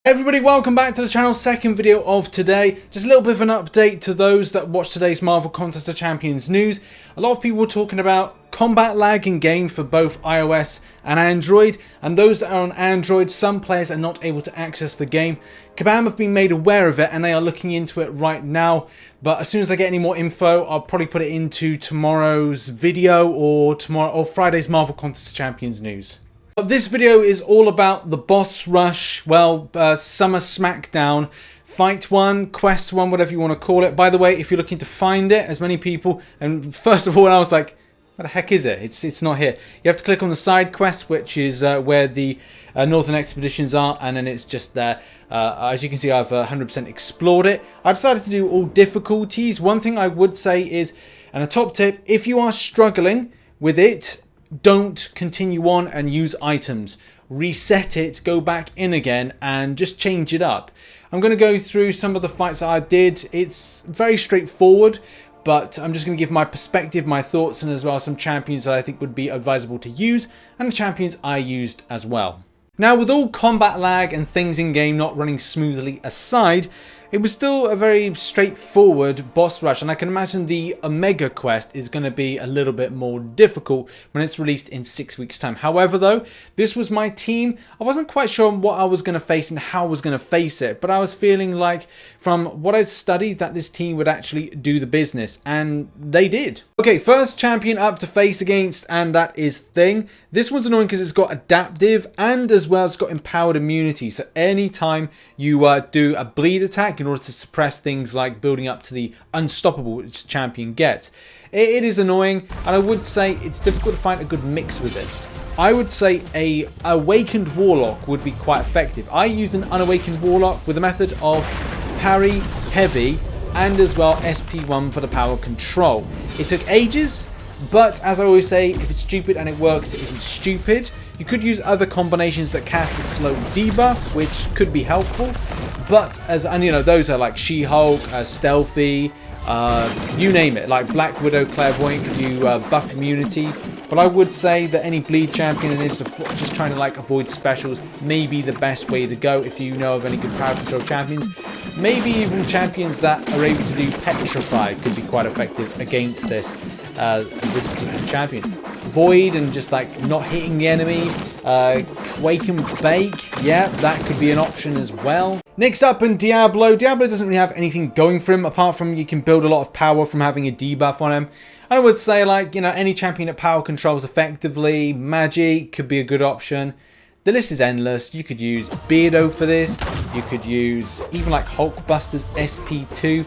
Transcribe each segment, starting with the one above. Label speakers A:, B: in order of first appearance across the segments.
A: Everybody, welcome back to the channel. Second video of today. Just a little bit of an update to those that watched today's Marvel Contest of Champions news. A lot of people were talking about combat lag in game for both iOS and Android, and those that are on Android, some players are not able to access the game. Kabam have been made aware of it and they are looking into it right now, but as soon as I get any more info, I'll probably put it into tomorrow's video or Friday's Marvel Contest of Champions news. But this video is all about the boss rush, summer Smackdown Fight 1, Quest 1, whatever you want to call it. By the way, if you're looking to find it, as many people, and first of all, I was like, what the heck is it? It's not here. You have to click on the side quest, which is where the Northern Expeditions are, and then it's just there. As you can see, I've 100% explored it. I decided to do all difficulties. One thing I would say is, and a top tip, if you are struggling with it, don't continue on and use items. Reset it, go back in again, and just change it up. I'm going to go through some of the fights that I did. It's very straightforward, but I'm just going to give my perspective, my thoughts, and as well some champions that I think would be advisable to use, and the champions I used as well. Now, with all combat lag and things in game not running smoothly aside, it was still a very straightforward boss rush, and I can imagine the Omega quest is going to be a little bit more difficult when it's released in 6 weeks' time. However, though, this was my team. I wasn't quite sure what I was going to face and how I was going to face it, but I was feeling like, from what I'd studied, that this team would actually do the business, and they did. Okay, first champion up to face against, and that is Thing. This one's annoying because it's got adaptive, and as well it's got empowered immunity, so anytime you do a bleed attack, in order to suppress things like building up to the unstoppable which the champion gets. It is annoying, and I would say it's difficult to find a good mix with this. I would say a awakened Warlock would be quite effective. I used an unawakened Warlock with a method of parry, heavy, and as well SP1 for the power control. It took ages, but as I always say, if it's stupid and it works, it isn't stupid. You could use other combinations that cast a slow debuff, which could be helpful. But those are like She-Hulk, Stealthy, you name it. Like Black Widow, Clairvoyant could do buff immunity. But I would say that any bleed champion and just trying to avoid specials may be the best way to go if you know of any good power control champions. Maybe even champions that are able to do Petrify could be quite effective against this particular champion. Void and just not hitting the enemy. Quake and Bake, yeah, that could be an option as well. Next up in Diablo. Diablo doesn't really have anything going for him apart from you can build a lot of power from having a debuff on him. I would say any champion that power controls effectively, magic could be a good option. The list is endless. You could use Beardo for this. You could use even Hulkbuster's SP2.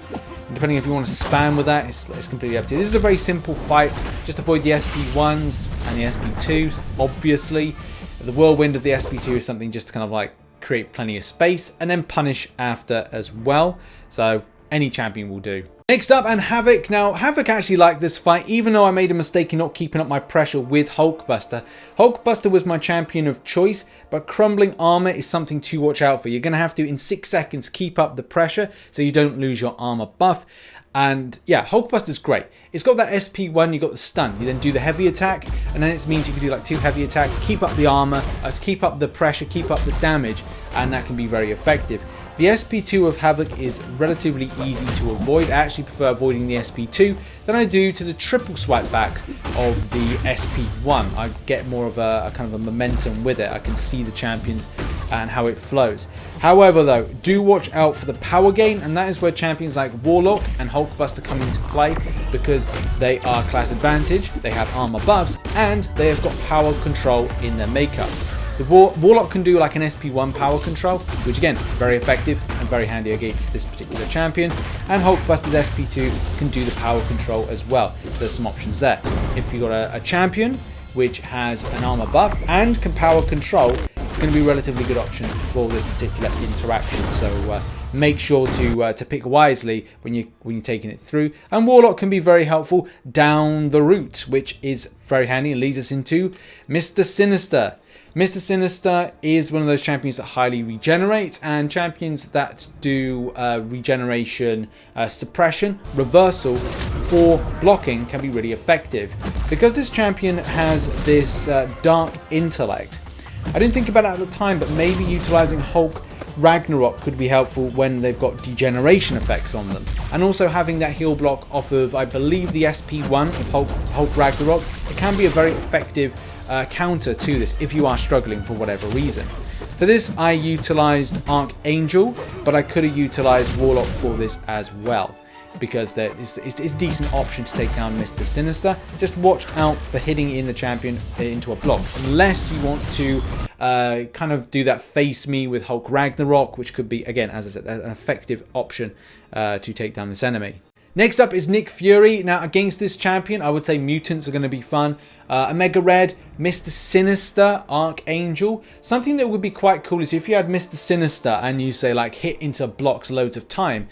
A: Depending if you want to spam with that, it's completely up to you. This is a very simple fight. Just avoid the SP1s and the SP2s, obviously. The whirlwind of the SP2 is something just to kind of create plenty of space and then punish after as well. So any champion will do. Next up, and Havok. Now, Havok actually liked this fight, even though I made a mistake in not keeping up my pressure with Hulkbuster. Hulkbuster was my champion of choice, but crumbling armor is something to watch out for. You're going to have to, in 6 seconds, keep up the pressure so you don't lose your armor buff. And yeah, Hulkbuster's great. It's got that SP1, you got the stun. You then do the heavy attack, and then it means you can do 2 heavy attacks, keep up the armor, keep up the pressure, keep up the damage, and that can be very effective. The SP2 of Havok is relatively easy to avoid. I actually prefer avoiding the SP2 than I do to the triple swipe backs of the SP1. I get more of a kind of a momentum with it. I can see the champions and how it flows. However, though, do watch out for the power gain, and that is where champions like Warlock and Hulkbuster come into play because they are class advantage, they have armor buffs, and they have got power control in their makeup. The Warlock can do an SP1 power control, which again, very effective and very handy against this particular champion. And Hulkbuster's SP2 can do the power control as well. There's some options there. If you've got a champion which has an armor buff and can power control, it's going to be a relatively good option for this particular interaction. So make sure to pick wisely when you're taking it through. And Warlock can be very helpful down the route, which is very handy and leads us into Mr. Sinister. Mr. Sinister is one of those champions that highly regenerates, and champions that do regeneration, suppression, reversal, or blocking can be really effective. Because this champion has this dark intellect, I didn't think about it at the time, but maybe utilizing Hulk
B: Ragnarok could be helpful when they've got degeneration effects on them. And also having that heal block off of, I believe, the SP1 of Hulk Ragnarok, it can be a very effective counter to this if you are struggling for whatever reason. For this, I utilised Archangel, but I could have utilised Warlock for this as well, because it's a decent option to take down Mr. Sinister. Just watch out for hitting in the champion into a block, unless you want to kind of do that face me with Hulk Ragnarok, which could be, again, as I said, an effective option to take down this enemy. Next up is Nick Fury. Now, against this champion, I would say Mutants are going to be fun. Omega Red, Mr. Sinister, Archangel. Something that would be quite cool is if you had Mr. Sinister and you say like hit into blocks loads of times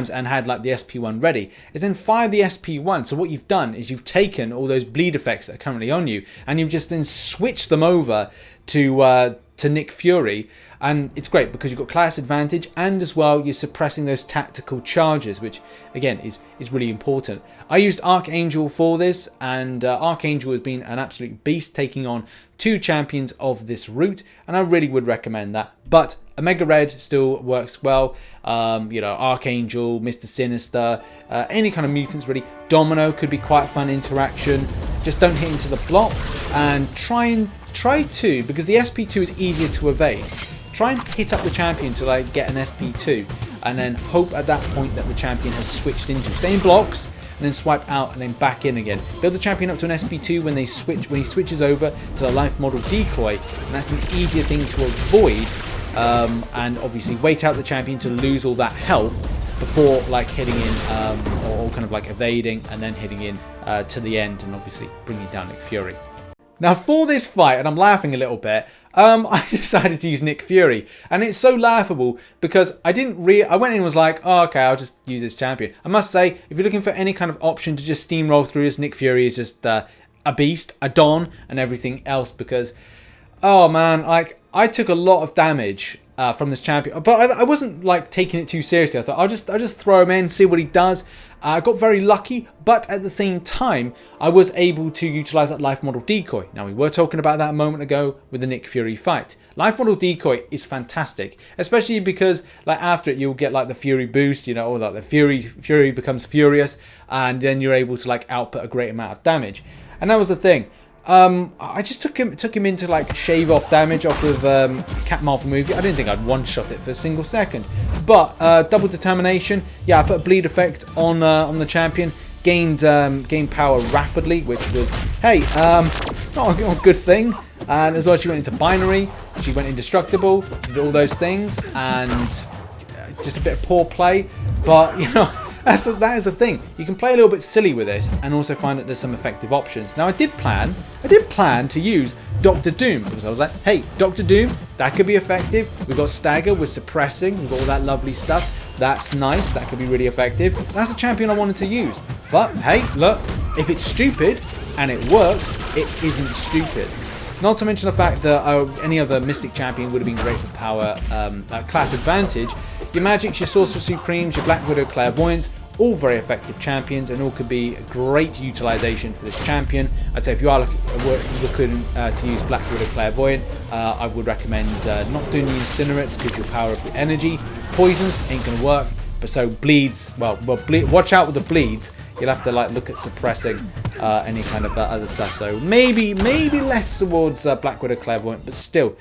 B: and had like the SP1 ready, is then fire the SP1. So what you've done is you've taken all those bleed effects that are currently on you and you've just then switched them over to Nick Fury, and it's great because you've got class advantage, and as well you're suppressing those tactical charges, which again is really important. I used Archangel for this, and Archangel has been an absolute beast, taking on 2 champions of this route, and I really would recommend that. But Omega Red still works well. You know, Archangel, Mr. Sinister, any kind of mutants really. Domino could be quite a fun interaction. Just don't hit into the block, and try to, because the SP2 is easier to evade, try and hit up the champion to like get an SP2, and then hope at that point that the champion has switched into. Stay in blocks and then swipe out and then back in again. Build the champion up to an SP2 when he switches over to the life model decoy, and that's an easier thing to avoid. And obviously wait out the champion to lose all that health before like hitting in or kind of like evading and then hitting in to the end and obviously bringing down Nick Fury. Now for this fight, and I'm laughing a little bit, I decided to use Nick Fury, and it's so laughable because I went in and was like, oh, okay, I'll just use this champion. I must say, if you're looking for any kind of option to just steamroll through this, Nick Fury is just a beast, a don, and everything else, because, oh man, like, I took a lot of damage from this champion, but I wasn't like taking it too seriously. I thought I'll just throw him in, see what he does. I got very lucky, but at the same time I was able to utilize that life model decoy. Now we were talking about that a moment ago with the Nick Fury fight. Life model decoy is fantastic, especially because like after it you'll get like the Fury boost, you know, or like the Fury becomes furious, and then you're able to like output a great amount of damage. And that was the thing. I just took him in to like shave off damage off of Cat Marvel movie. I didn't think I'd one-shot it for a single second. But double determination, yeah, I put a bleed effect on the champion, gained power rapidly, which was, hey, not a good thing. And as well, she went into binary, she went indestructible, did all those things, and just a bit of poor play. But you know, that is the thing. You can play a little bit silly with this and also find that there's some effective options. Now I did plan to use Dr. Doom, because I was like, hey, Dr. Doom, that could be effective. We've got Stagger, we're suppressing, we've got all that lovely stuff. That's nice, that could be really effective. That's the champion I wanted to use. But hey, look, if it's stupid and it works, it isn't stupid. Not to mention the fact that any other Mystic champion would have been great for power class advantage. Your Magics, your Sorcerer Supremes, your Black Widow Clairvoyants, all very effective champions, and all could be a great utilization for this champion. I'd say if you are looking to use Black Widow Clairvoyant, I would recommend not doing the Incinerates because your power of the energy. Poisons ain't going to work, but so bleeds, well, watch out with the bleeds. You'll have to like look at suppressing any kind of other stuff. So maybe less towards Black Widow Clairvoyant, but still,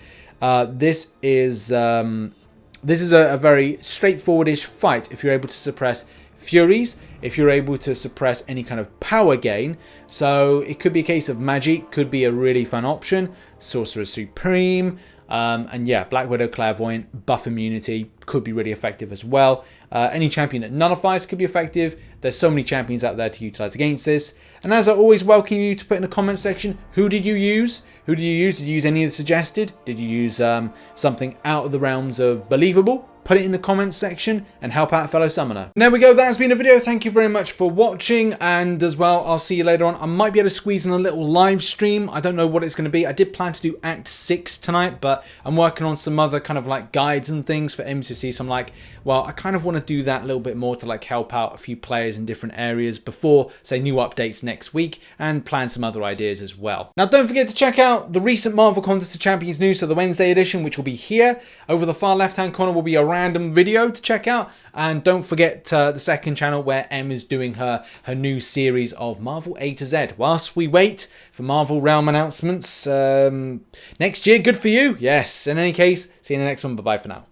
B: this is a very straightforward-ish fight if you're able to suppress Furies, if you're able to suppress any kind of power gain. So it could be a case of magic, could be a really fun option. Sorcerer Supreme, and yeah, Black Widow Clairvoyant, buff immunity, could be really effective as well. Any champion that nullifies could be effective. There's so many champions out there to utilize against this. And as I always welcome you to put in the comment section, who did you use? Did you use any of the suggested? Did you use something out of the realms of believable?
A: put it in the comments section and help out a fellow summoner. And there we go, that has been a video. Thank you very much for watching, and as well, I'll see you later on. I might be able to squeeze in a little live stream. I don't know what it's going to be. I did plan to do Act 6 tonight, but I'm working on some other kind of like guides and things for MCOC, so I'm like, well, I kind of want to do that a little bit more to like help out a few players in different areas before, say, new updates next week, and plan some other ideas as well. Now, don't forget to check out the recent Marvel Contest of Champions news, so the Wednesday edition, which will be here. Over the far left-hand corner will be a random video to check out, and don't forget the second channel where Em is doing her new series of Marvel A to Z. Whilst we wait for Marvel Realm announcements next year, good for you. Yes, in any case, see you in the next one. Bye-bye for now.